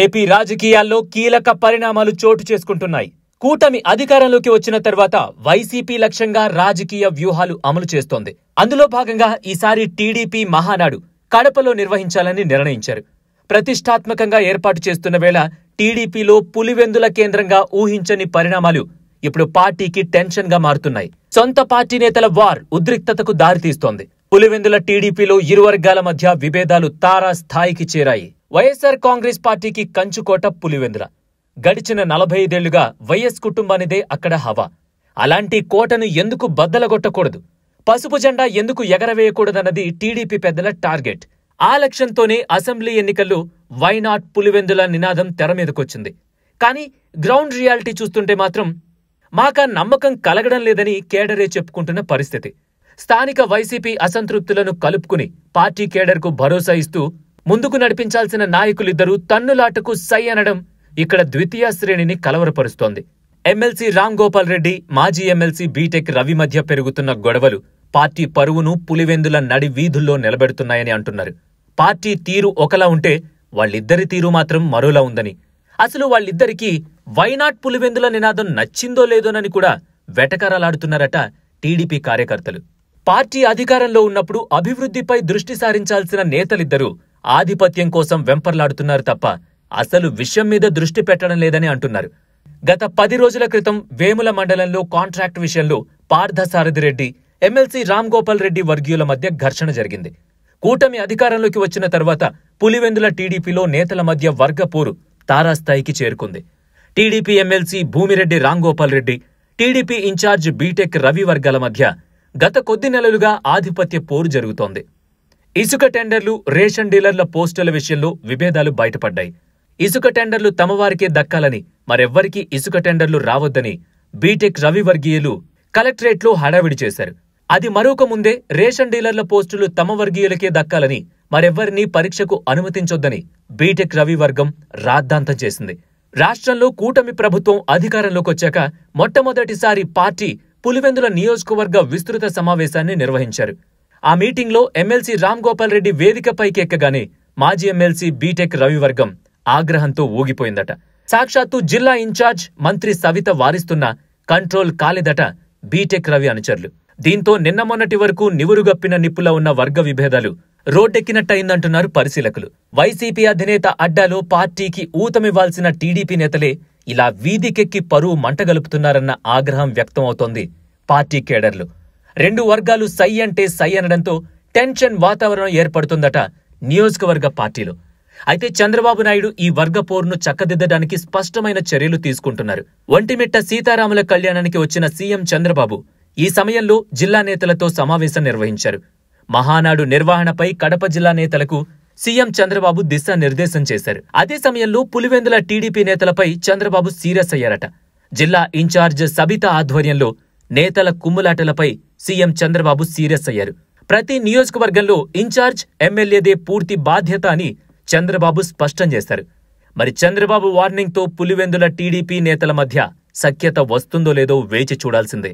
AP రాజకీయాల్లో కీలక పరిణామాలు చోటు చేసుకుంటున్నాయి. కూటమి అధికారంలోకి వచ్చిన తర్వాత వైసీపీ లక్ష్యంగా రాజకీయ వ్యూహాలు అమలు చేస్తోంది. అందులో భాగంగా ఈసారి టీడీపీ మహానాడు కడపలో నిర్వహించాలని నిర్ణయించారు. ప్రతిష్టాత్మకంగా ఏర్పాటు చేస్తున్న వేళ టీడీపీలో పులివెందుల కేంద్రంగా ఊహించని పరిణామాలు ఇప్పుడు పార్టీకి టెన్షన్ గా మారుతున్నాయి. సొంత పార్టీ నేతల వార్ ఉద్రిక్తతకు దారితీస్తోంది. పులివెందుల టీడీపీలో ఇరు వర్గాల మధ్య విభేదాలు తారా స్థాయికి చేరాయి. వైఎస్ఆర్ కాంగ్రెస్ పార్టీకి కంచుకోట పులివెందుల. గడిచిన 45 ఏళ్లుగా వైఎస్ కుటుంబానిదే అక్కడ హవా. అలాంటి కోటను ఎందుకు బద్దలగొట్టకూడదు, పసుపు జెండా ఎందుకు ఎగరవేయకూడదన్నది టీడీపీ పెద్దల టార్గెట్. ఆ లక్ష్యంతోనే అసెంబ్లీ ఎన్నికల్లో వైనాట్ పులివెందుల నినాదం తెరమీదకొచ్చింది. కానీ గ్రౌండ్ రియాలిటీ చూస్తుంటే మాత్రం మాకా నమ్మకం కలగడం లేదని కేడరే చెప్పుకుంటున్న పరిస్థితి. స్థానిక వైసీపీ అసంతృప్తులను కలుపుకుని పార్టీ కేడర్కు భరోసా ఇస్తూ ముందుకు నడిపించాల్సిన నాయకులిద్దరూ తన్నులాటకు సై అనడం ఇక్కడ ద్వితీయ శ్రేణిని కలవరపరుస్తోంది. ఎమ్మెల్సీ రామ్ గోపాల్ రెడ్డి, మాజీ ఎమ్మెల్సీ బీటెక్ రవి మధ్య పెరుగుతున్న గొడవలు పార్టీ పరువును పులివెందుల నడి వీధుల్లో నిలబెడుతున్నాయని అంటున్నారు. పార్టీ తీరు ఒకలా ఉంటే వాళ్ళిద్దరి తీరు మాత్రం మరోలా ఉందని, అసలు వాళ్ళిద్దరికీ వైనాట్ పులివెందుల నినాదం నచ్చిందో లేదోనని కూడా వెటకారాలాడుతున్నారట టీడీపీ కార్యకర్తలు. పార్టీ అధికారంలో ఉన్నప్పుడు అభివృద్ధిపై దృష్టి సారించాల్సిన నేతలిద్దరూ ఆధిపత్యం కోసం వెంపర్లాడుతున్నారు తప్ప అసలు విషయం మీద దృష్టి పెట్టడం లేదని అంటున్నారు. గత 10 రోజుల క్రితం వేముల మండలంలో కాంట్రాక్ట్ విషయంలో పార్థసారథి రెడ్డి, ఎమ్మెల్సీ రామ్ గోపాల్ రెడ్డి వర్గీయుల మధ్య ఘర్షణ జరిగింది. కూటమి అధికారంలోకి వచ్చిన తర్వాత పులివెందుల టీడీపీలో నేతల మధ్య వర్గ పోరు తారాస్థాయికి చేరుకుంది. TDP MLC Bhumireddy Ram Gopal Reddy, TDP incharge BTech Ravi వర్గాల మధ్య గత కొద్ది నెలలుగా ఆధిపత్య పోరు జరుగుతోంది. ఇసుక టెండర్లు, రేషన్ డీలర్ల పోస్టుల విషయంలో విభేదాలు బయటపడ్డాయి. ఇసుక టెండర్లు తమ వారికే దక్కాలని, మరెవ్వరికీ ఇసుక టెండర్లు రావద్దని బీటెక్ రవి వర్గీయులు కలెక్టరేట్లో హడావిడి చేశారు. అది మరొక ముందే రేషన్ డీలర్ల పోస్టులు తమ వర్గీయులకే దక్కాలని, మరెవ్వరినీ పరీక్షకు అనుమతించొద్దని బీటెక్ రవి వర్గం రాద్ధాంతం చేసింది. రాష్ట్రంలో కూటమి ప్రభుత్వం అధికారంలోకొచ్చాక మొట్టమొదటిసారి పార్టీ పులివెందుల నియోజకవర్గ విస్తృత సమావేశాన్ని నిర్వహించారు. ఆ మీటింగ్లో ఎమ్మెల్సీ రామ్ గోపాల్ రెడ్డి వేదికపైకి ఎక్కగానే మాజీ ఎమ్మెల్సీ బీటెక్ రవి వర్గం ఆగ్రహంతో ఊగిపోయిందట. సాక్షాత్తు జిల్లా ఇన్ఛార్జ్ మంత్రి సవిత వారిస్తున్నా కంట్రోల్ కాలేదట బీటెక్ రవి అనుచరులు. దీంతో నిన్న మొన్నటి వరకు నివురుగప్పిన నిప్పులా ఉన్న వర్గ విభేదాలు రోడ్డెక్కినట్టయిందంటున్నారు పరిశీలకులు. వైసీపీ అధినేత అడ్డాలో పార్టీకి ఊతమివ్వాల్సిన టీడీపీ నేతలే ఇలా వీధికెక్కి పరువు మంటగలుపుతున్నారన్న ఆగ్రహం వ్యక్తమవుతోంది పార్టీ కేడర్లు. 2 వర్గాలు సై అంటే సై అనడంతో టెన్షన్ వాతావరణం ఏర్పడుతుందట నియోజకవర్గ పార్టీలో. అయితే చంద్రబాబు నాయుడు ఈ వర్గ పోరును చక్కదిద్దడానికి స్పష్టమైన చర్యలు తీసుకుంటున్నారు. ఒంటిమిట్ట సీతారాముల కళ్యాణానికి వచ్చిన సీఎం చంద్రబాబు ఈ సమయంలో జిల్లా నేతలతో సమావేశం నిర్వహించారు. మహానాడు నిర్వహణపై కడప జిల్లా నేతలకు సీఎం చంద్రబాబు దిశానిర్దేశం చేశారు. అదే సమయంలో పులివెందుల టీడీపీ నేతలపై చంద్రబాబు సీరియస్ అయ్యారట. జిల్లా ఇన్ఛార్జ్ సబిత ఆధ్వర్యంలో నేతల కుమ్ములాటలపై సీఎం చంద్రబాబు సీరియస్ అయ్యారు. ప్రతి నియోజకవర్గంలో ఇన్ఛార్జ్ ఎమ్మెల్యేదే పూర్తి బాధ్యత అని చంద్రబాబు స్పష్టం చేశారు. మరి చంద్రబాబు వార్నింగ్తో పులివెందుల టీడీపీ నేతల మధ్య సఖ్యత వస్తుందో లేదో వేచి చూడాల్సిందే.